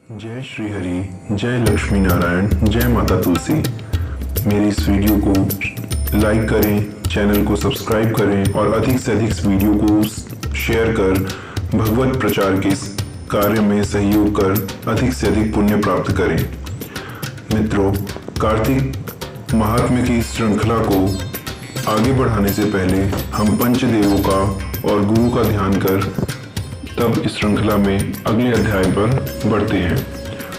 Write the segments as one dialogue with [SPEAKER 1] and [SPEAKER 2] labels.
[SPEAKER 1] जय श्री हरि, जय लक्ष्मी नारायण, जय माता तुलसी। मेरी इस वीडियो को लाइक करें, चैनल को सब्सक्राइब करें और अधिक से अधिक इस वीडियो को शेयर कर भगवत प्रचार के इस कार्य में सहयोग कर अधिक से अधिक पुण्य प्राप्त करें। मित्रों, कार्तिक महात्म्य की इस श्रृंखला को आगे बढ़ाने से पहले हम पंचदेवों का और गुरु का ध्यान कर तब इस श्रृंखला में अगले अध्याय पर बढ़ते हैं।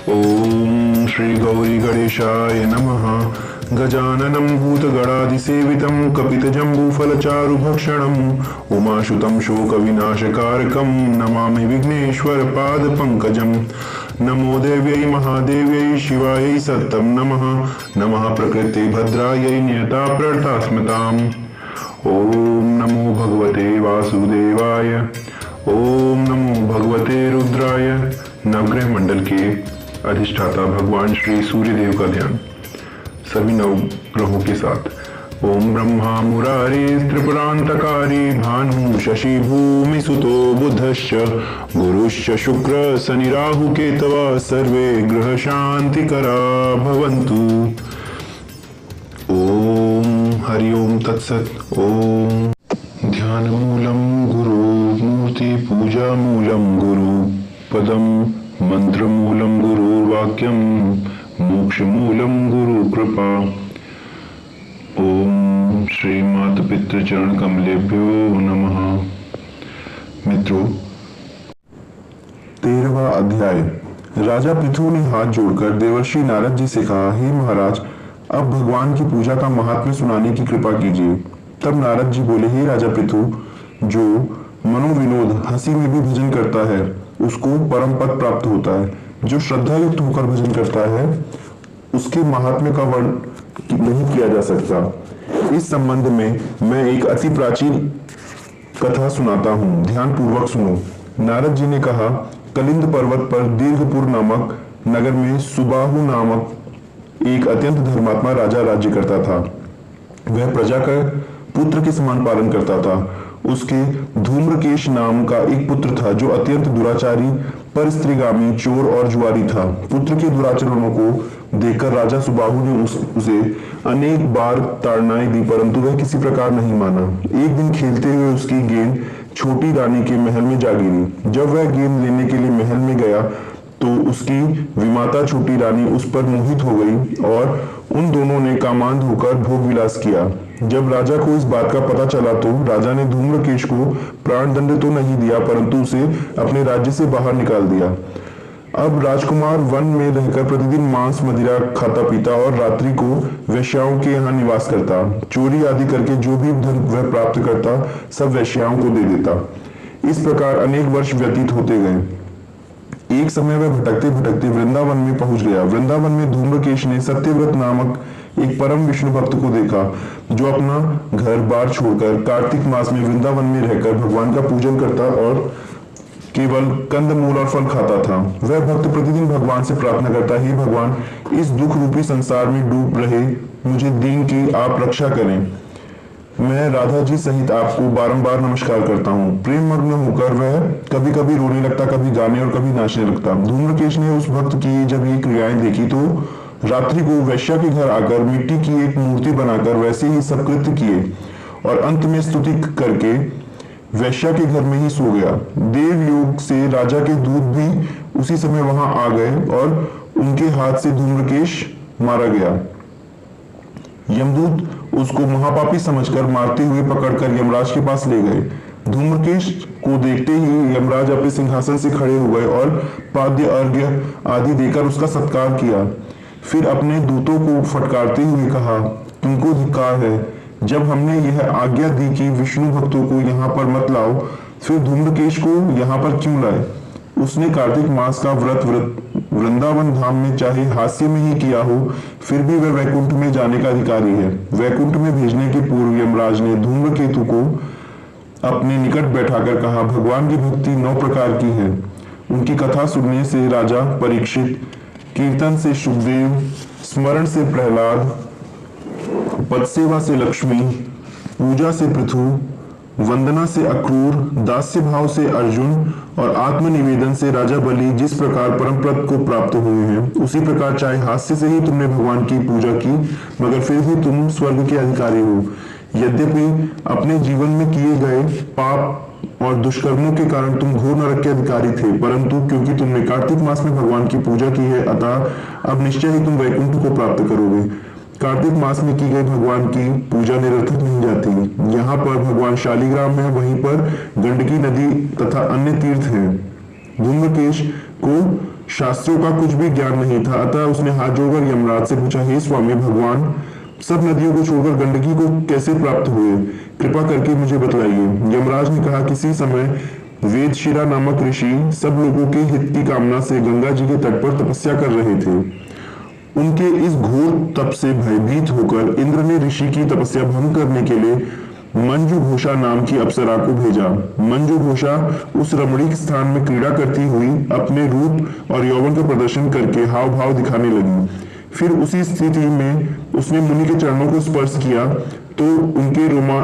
[SPEAKER 1] ओम श्री गौरी गणेशाय नमः। गजाननं भूतगणाधिसेवितं कपितजम्बूफलचारुभक्षणम् उमाशुतं शोकविनाशकारकं नमामि विघ्नेश्वरपादपङ्कजं। नमो देव्यै महादेव्यै शिवायै सत्तं नमः। नमः प्रकृते भद्रायै नियताप्रर्थास्मताम्। ओम नमो भगवते वासुदेवाय। ओम नमो भगवते रुद्राय। नवग्रह मंडल के अधिष्ठाता भगवान श्री सूर्यदेव का ध्यान सभी नवग्रहों के साथ। ओम ब्रह्मा मुरारी त्रिपुरांतकारी भानु शशि भूमि सुतो बुधश्च गुरुश्च शुक्र शनि राहु केतव सर्वे ग्रह शांतिकरा भवन्तु। ओम हरि ओम तत्सत्। ओम ध्यान मूलम गुरु मूर्ति पूजा मूलम गुरु पदम मंत्र मूलम गुरु वाक्यम मोक्ष मूलम गुरु कृपा। ओम श्री माता पितृ चरण कमलेभ्यो नमः। मित्रों, 13वां अध्याय। राजा पृथु ने हाथ जोड़कर देवर्षि नारद जी से कहा, हे महाराज, अब भगवान की पूजा का महात्म्य सुनाने की कृपा कीजिए। तब नारद जी बोले, हे राजा पृथु, जो मनोविनोद हंसी में भी भजन करता है उसको परम पद प्राप्त होता है। जो श्रद्धा युक्त होकर भजन करता है उसके महात्म्य का वर्णन नहीं किया जा सकता। इस संबंध में मैं एक अति प्राचीन कथा सुनाता हूँ, ध्यान पूर्वक सुनो। नारद जी ने कहा, कलिंद पर्वत पर दीर्घपुर नामक नगर में सुबाहु नामक एक अत्यंत धर्मात्मा राजा राज्य करता था। वह प्रजा का पुत्र के समान पालन करता था। उसके धूम्रकेश नाम का एक पुत्र था जो अत्यंत दुराचारी, परस्त्रीगामी, चोर और जुआरी था। पुत्र के दुराचरणों को देखकर राजा सुबाहु ने उसे अनेक बार ताड़नाएं दी, परंतु वह किसी प्रकार नहीं माना। एक दिन खेलते हुए उसकी गेंद छोटी रानी के महल में जा गिरी। जब वह गेंद लेने के लिए महल में गया तो उसकी विमाता छोटी रानी उस पर मोहित हो गई और उन दोनों ने कामांध होकर भोग विलास किया। जब राजा को इस बात का पता चला तो राजा ने धूम्रकेश को प्राणदंड तो नहीं दिया, परंतु उसे अपने राज्य से बाहर निकाल दिया। अब राजकुमार वन में रहकर प्रतिदिन मांस मदिरा खाता पीता और रात्रि को वेश्याओं के यहाँ निवास करता। चोरी आदि करके जो भी धन वह प्राप्त करता सब वेश्याओं को दे देता। इस प्रकार अनेक वर्ष व्यतीत होते गए। एक समय वह भटकते भटकते वृंदावन में पहुंच गया। वृंदावन में धूम्रकेश ने सत्यव्रत नामक एक परम विष्णु भक्त को देखा जो अपना घर बार छोड़कर कार्तिक मास में वृंदावन में रहकर भगवान का पूजन करता और केवल कंद मूल और फल खाता था। वह भक्त प्रतिदिन भगवान से प्रार्थना करता, हे भगवान, इस दुख रूपी संसार में डूब रहे मुझे दीन की आप रक्षा करें। मैं राधा जी सहित आपको बारंबार नमस्कार करता हूँ। प्रेम मग्न होकर वह कभी कभी रोने लगता, कभी गाने और कभी नाचने लगता। धूम्रकेश ने उस भक्त की जब ये क्रियाएं देखी तो रात्रि को वैश्या के घर आकर मिट्टी की एक मूर्ति बनाकर वैसे ही सब कृत्य किए और अंत में स्तुति करके वैश्या के घर में ही सो गया। देवयोग से राजा के दूत भी उसी समय वहां आ गए और उनके हाथ से धूम्रकेश मारा गया। यमदूत उसको महापापी समझकर मारते हुए पकड़कर यमराज के पास ले गए। धूम्रकेश को देखते ही यमराज अपने सिंहासन से खड़े हो गए और पाद्य अर्घ्य आदि देकर उसका सत्कार किया। फिर अपने दूतों को फटकारते हुए कहा, तुमको धिक्कार है। जब हमने यह आज्ञा दी कि विष्णु भक्तों को यहाँ पर मत लाओ, फिर धूम्रकेश को यहाँ पर क्यों लाए? उसने कार्तिक मास का व्रत वृंदावन धाम में चाहे हास्य में ही किया हो, फिर भी वह वैकुंठ में जाने का अधिकारी है। वैकुंठ में भेजने के पूर्व यमराज ने धूम्रकेतु को अपने निकट बैठाकर कहा, भगवान की भक्ति 9 प्रकार की है। उनकी कथा सुनने से राजा परीक्षित, कीर्तन से सुखदेव, स्मरण से प्रहलाद, पद सेवा से लक्ष्मी, पूजा से पृथु, वंदना से अक्रूर, दास्य भाव से अर्जुन और आत्मनिवेदन से राजा बलि जिस प्रकार परम पद को प्राप्त हुए हैं, उसी प्रकार चाहे हास्य से ही तुमने भगवान की पूजा की, मगर फिर भी तुम स्वर्ग के अधिकारी हो। यद्यपि अपने जीवन में किए गए पाप और दुष्कर्मों के कारण तुम घोर नरक के अधिकारी थे, परंतु क्योंकि तुमने कार्तिक मास में भगवान की पूजा की है, अतः अब निश्चय ही तुम वैकुंठ को प्राप्त करोगे। कार्तिक मास में की गई भगवान की पूजा निरर्थक नहीं जाती। यहाँ पर भगवान शालिग्राम है, वहीं पर गंडकी नदी तथा अन्य तीर्थ हैं। धूम्रकेश को शास्त्रों का कुछ भी ज्ञान नहीं था, अतः उसने हाथ जोड़कर यमराज से पूछा, हे स्वामी, भगवान सब नदियों को छोड़कर गंडकी को कैसे प्राप्त हुए? कृपा करके मुझे बतलाइए। यमराज ने कहा, किसी समय वेदशिरा नामक ऋषि सब लोगों के हित की कामना से गंगा जी के तट पर तपस्या कर रहे थे। उनके इस घोर तप से भयभीत होकर इंद्र ने ऋषि की तपस्या भंग करने के लिए मंजू घोषा नाम की अप्सरा को भेजा। मंजू घोषा उस रमणीक स्थान में क्रीड़ा करती हुई अपने रूप और यौवन का प्रदर्शन करके हाव भाव दिखाने लगी। फिर उसी स्थिति में उसने मुनि के चरणों को स्पर्श किया तो उनके रोमा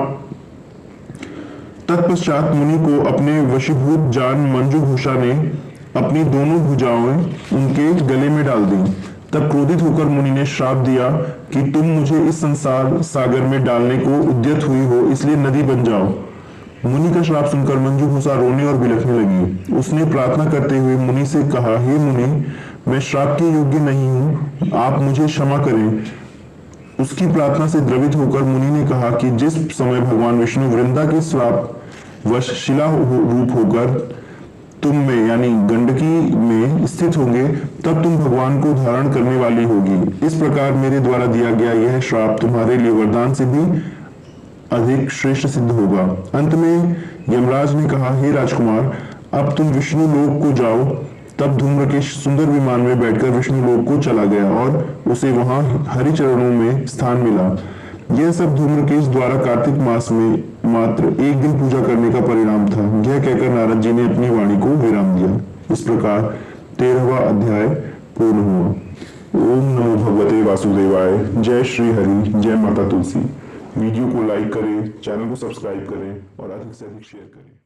[SPEAKER 1] तत्पश्चात मुनि को अपने वशीभूत जान मंजू घोषा ने अपनी दोनों भुजाएं उनके गले में डाल दी। तब क्रोधित होकर मुनि ने श्राप दिया कि तुम मुझे इस संसार सागर में डालने को उद्यत हुई हो, इसलिए नदी बन जाओ। मुनि का श्राप सुनकर मंजू घोषा रोने और बिलखने लगी। उसने प्रार्थना करते हुए मुनि से कहा, हे मुनि, मैं श्राप के योग्य नहीं हूँ, आप मुझे क्षमा करें। उसकी प्रार्थना से द्रवित होकर मुनि ने कहा कि जिस समय भगवान विष्णु वृंदा के श्राप वश शिला रूप होकर तुम में यानी गंडकी में स्थित होंगे, तब तुम भगवान को धारण करने वाली होगी। इस प्रकार मेरे द्वारा दिया गया यह श्राप तुम्हारे लिए वरदान से भी अधिक श्रेष्ठ सिद्ध होगा। अंत में यमराज ने कहा, हे राजकुमार, अब तुम विष्णु लोक को जाओ। तब धूम्रकेश सुंदर विमान में बैठकर विष्णु लोक को चला गया और उसे वहां हरि चरणों में स्थान मिला। यह सब धूम्रकेश द्वारा कार्तिक मास में मात्र एक दिन पूजा करने का परिणाम था। यह कहकर नारद जी ने अपनी वाणी को विराम दिया। इस प्रकार 13वां अध्याय पूर्ण हुआ। ओम नमो भगवते वासुदेवाय। जय श्री हरि, जय माता तुलसी। वीडियो को लाइक करें, चैनल को सब्सक्राइब करें और अधिक से अधिक शेयर करें।